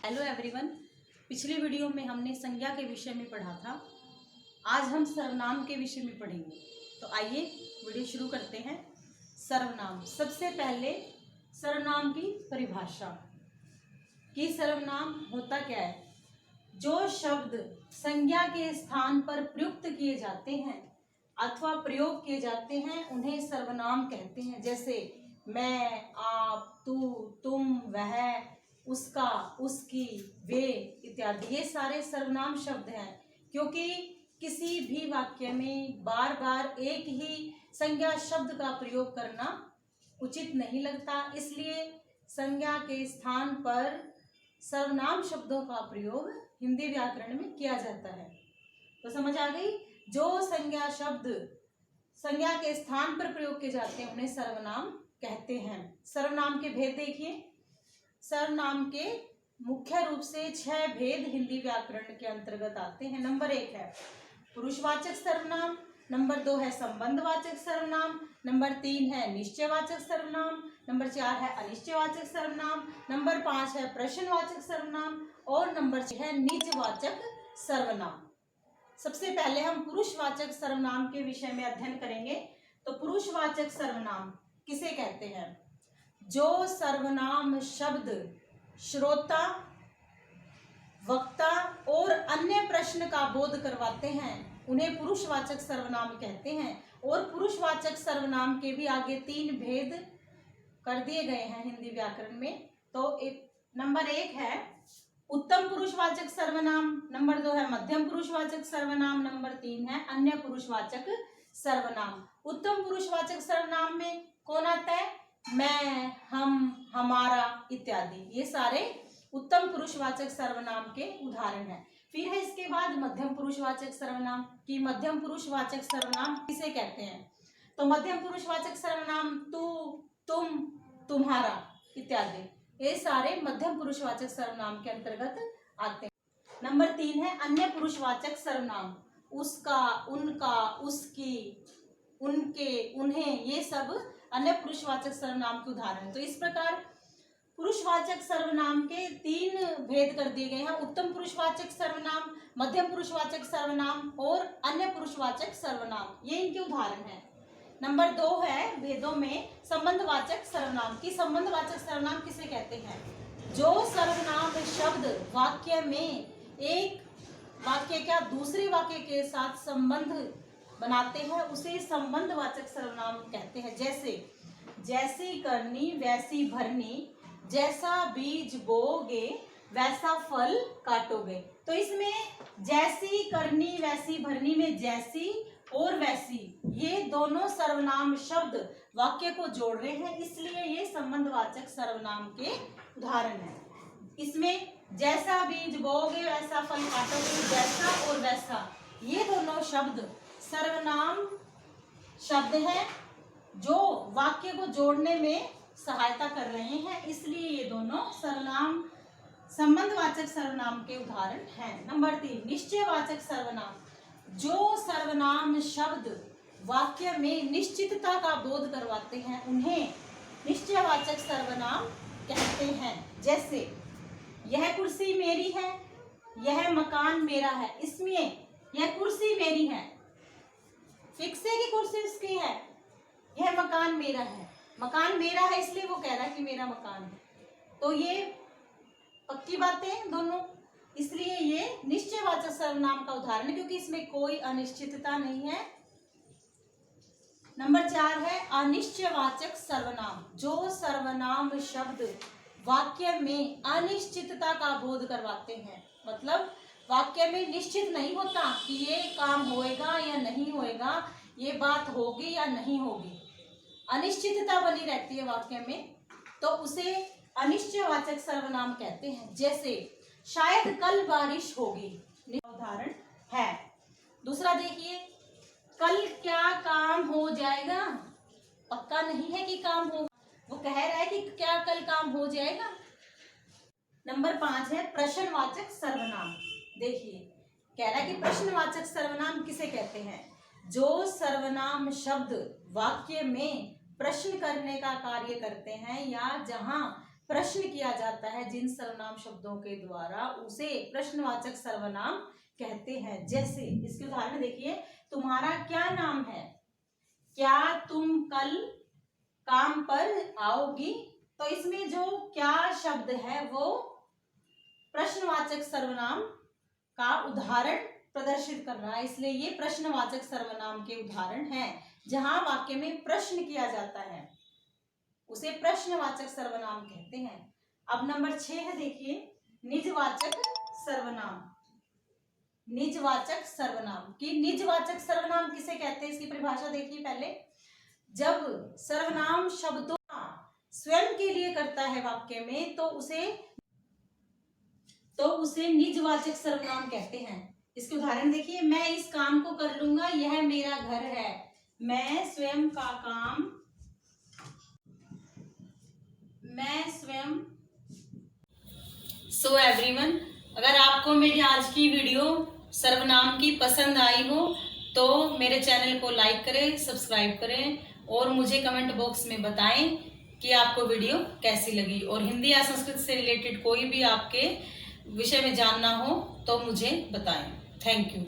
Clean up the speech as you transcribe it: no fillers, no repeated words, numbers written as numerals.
Hello everyone. पिछली video में हमने संज्ञा के विषय में पढ़ा था। आज हम सर्वनाम के विषय में पढ़ेंगे। तो आइए वीडियो शुरू करते हैं। सर्वनाम। सबसे पहले सर्वनाम की परिभाषा कि सर्वनाम होता क्या है। जो शब्द संज्ञा के स्थान पर प्रयुक्त किए जाते हैं अथवा प्रयोग किए जाते हैं उन्हें सर्वनाम कहते हैं। जैसे मैं, आप, तू, तुम, वह, उसका, उसकी, वे इत्यादि। ये सारे सर्वनाम शब्द हैं क्योंकि किसी भी वाक्य में बार बार एक ही संज्ञा शब्द का प्रयोग करना उचित नहीं लगता, इसलिए संज्ञा के स्थान पर सर्वनाम शब्दों का प्रयोग हिंदी व्याकरण में किया जाता है। तो समझ आ गई। जो संज्ञा शब्द संज्ञा के स्थान पर प्रयोग किए जाते हैं उन्हें सर्वनाम कहते हैं। सर्वनाम के भेद देखिए। सर्वनाम के मुख्य रूप से 6 भेद हिंदी व्याकरण के अंतर्गत आते हैं। नंबर 1 है पुरुषवाचक सर्वनाम, नंबर 2 है संबंधवाचक सर्वनाम, नंबर 3 है निश्चयवाचक सर्वनाम, नंबर 4 है अनिश्चयवाचक सर्वनाम, नंबर 5 है प्रश्नवाचक सर्वनाम और नंबर 6 है निजवाचक सर्वनाम। सबसे पहले हम पुरुषवाचक सर्वनाम के विषय में अध्ययन करेंगे। तो पुरुषवाचक सर्वनाम किसे कहते हैं? जो सर्वनाम शब्द श्रोता, वक्ता और अन्य प्रश्न का बोध करवाते हैं उन्हें पुरुषवाचक सर्वनाम कहते हैं। और पुरुषवाचक सर्वनाम के भी आगे 3 भेद कर दिए गए हैं हिंदी व्याकरण में। तो नंबर 1 है उत्तम पुरुषवाचक सर्वनाम, नंबर 2 है मध्यम पुरुषवाचक सर्वनाम, नंबर 3 है अन्य पुरुषवाचक सर्वनाम। उत्तम पुरुषवाचक सर्वनाम में कौन आता है? मैं, हम, हमारा इत्यादि। ये सारे उत्तम पुरुषवाचक सर्वनाम के उदाहरण हैं। फिर है इसके बाद मध्यम पुरुषवाचक सर्वनाम कि मध्यम पुरुषवाचक सर्वनाम किसे कहते हैं? तो मध्यम पुरुषवाचक सर्वनाम तू, तुम, तुम्हारा इत्यादि ये सारे मध्यम पुरुषवाचक सर्वनाम के अंतर्गत आते हैं। नंबर 3 है अन्य पुरुषवाचक सर्वनाम। उसका, उनका, उसकी, उनके, उन्हें, ये सब अन्य पुरुषवाचक सर्वनाम के उदाहरण। तो इस प्रकार पुरुषवाचक सर्वनाम के 3 भेद कर दिए गए हैं। उत्तम पुरुषवाचक सर्वनाम, मध्यम पुरुषवाचक सर्वनाम और अन्य पुरुषवाचक सर्वनाम, ये इनके उदाहरण हैं। नंबर 2 है भेदों में संबंधवाचक सर्वनाम की संबंधवाचक सर्वनाम किसे कहते हैं? जो सर्वनाम शब्द वाक्य में एक वाक्य क्या दूसरे वाक्य के साथ संबंध बनाते हैं उसे संबंधवाचक सर्वनाम कहते हैं। जैसे जैसी करनी वैसी भरनी, जैसा बीज बोओगे वैसा फल काटोगे। तो इसमें जैसी करनी वैसी भरनी में जैसी और वैसी ये दोनों सर्वनाम शब्द वाक्य को जोड़ रहे हैं, इसलिए ये संबंधवाचक सर्वनाम के उदाहरण हैं। इसमें जैसा बीज बोओगे वैसा फल काटोगे, जैसा और वैसा ये दोनों शब्द सर्वनाम शब्द हैं जो वाक्य को जोड़ने में सहायता कर रहे हैं, इसलिए ये दोनों सर्वनाम संबंधवाचक सर्वनाम के उदाहरण हैं। नंबर 3 निश्चयवाचक सर्वनाम। जो सर्वनाम शब्द वाक्य में निश्चितता का बोध करवाते हैं उन्हें निश्चयवाचक सर्वनाम कहते हैं। जैसे यह कुर्सी मेरी है, यह मकान मेरा है। इसमें यह कुर्सी मेरी है, फिक्स है कि कुर्सी उसकी है। यह मकान मेरा है, मकान मेरा है इसलिए वो कह रहा है कि मेरा मकान है। तो ये पक्की बातें हैं दोनों, इसलिए ये निश्चयवाचक सर्वनाम का उदाहरण है क्योंकि इसमें कोई अनिश्चितता नहीं है। नंबर 4 है अनिश्चयवाचक सर्वनाम। जो सर्वनाम शब्द वाक्य में अनिश्चितता का बोध करवाते हैं, मतलब वाक्य में निश्चित नहीं होता कि ये काम होएगा या नहीं होएगा, ये बात होगी या नहीं होगी, अनिश्चितता बनी रहती है वाक्य में, तो उसे अनिश्चयवाचक सर्वनाम कहते हैं। जैसे शायद कल बारिश होगी, उदाहरण है। दूसरा देखिए कल क्या काम हो जाएगा, पक्का नहीं है कि काम हो, वो कह रहा है कि क्या कल काम हो जाएगा। नंबर 5 है प्रश्नवाचक सर्वनाम। देखिए कह रहा है कि प्रश्नवाचक सर्वनाम किसे कहते हैं? जो सर्वनाम शब्द वाक्य में प्रश्न करने का कार्य करते हैं या जहां प्रश्न किया जाता है जिन सर्वनाम शब्दों के द्वारा, उसे प्रश्नवाचक सर्वनाम कहते हैं। जैसे इसके उदाहरण देखिए, तुम्हारा क्या नाम है, क्या तुम कल काम पर आओगी। तो इसमें जो क्या शब्द है वो प्रश्नवाचक सर्वनाम का उदाहरण प्रदर्शित कर रहा है, इसलिए ये प्रश्नवाचक सर्वनाम के उदाहरण हैं। जहां वाक्य में प्रश्न किया जाता है उसे प्रश्नवाचक सर्वनाम कहते हैं। अब नंबर 6 है, देखिए निजवाचक सर्वनाम। निजवाचक सर्वनाम की निजवाचक सर्वनाम किसे कहते हैं, इसकी परिभाषा देखिए पहले। जब सर्वनाम शब्दों का स्वयं के लिए करता है वाक्य में तो उसे निजवाचक सर्वनाम कहते हैं। इसके उदाहरण देखिए, मैं इस काम को कर लूंगा, यह मेरा घर है, मैं स्वयं का काम, मैं स्वयं। सो एवरीवन, अगर आपको मेरी आज की वीडियो सर्वनाम की पसंद आई हो तो मेरे चैनल को लाइक करें, सब्सक्राइब करें और मुझे कमेंट बॉक्स में बताएं कि आपको वीडियो कैसी लगी। और हिंदी या संस्कृत से रिलेटेड कोई भी आपके विषय में जानना हो तो मुझे बताएं। Thank you.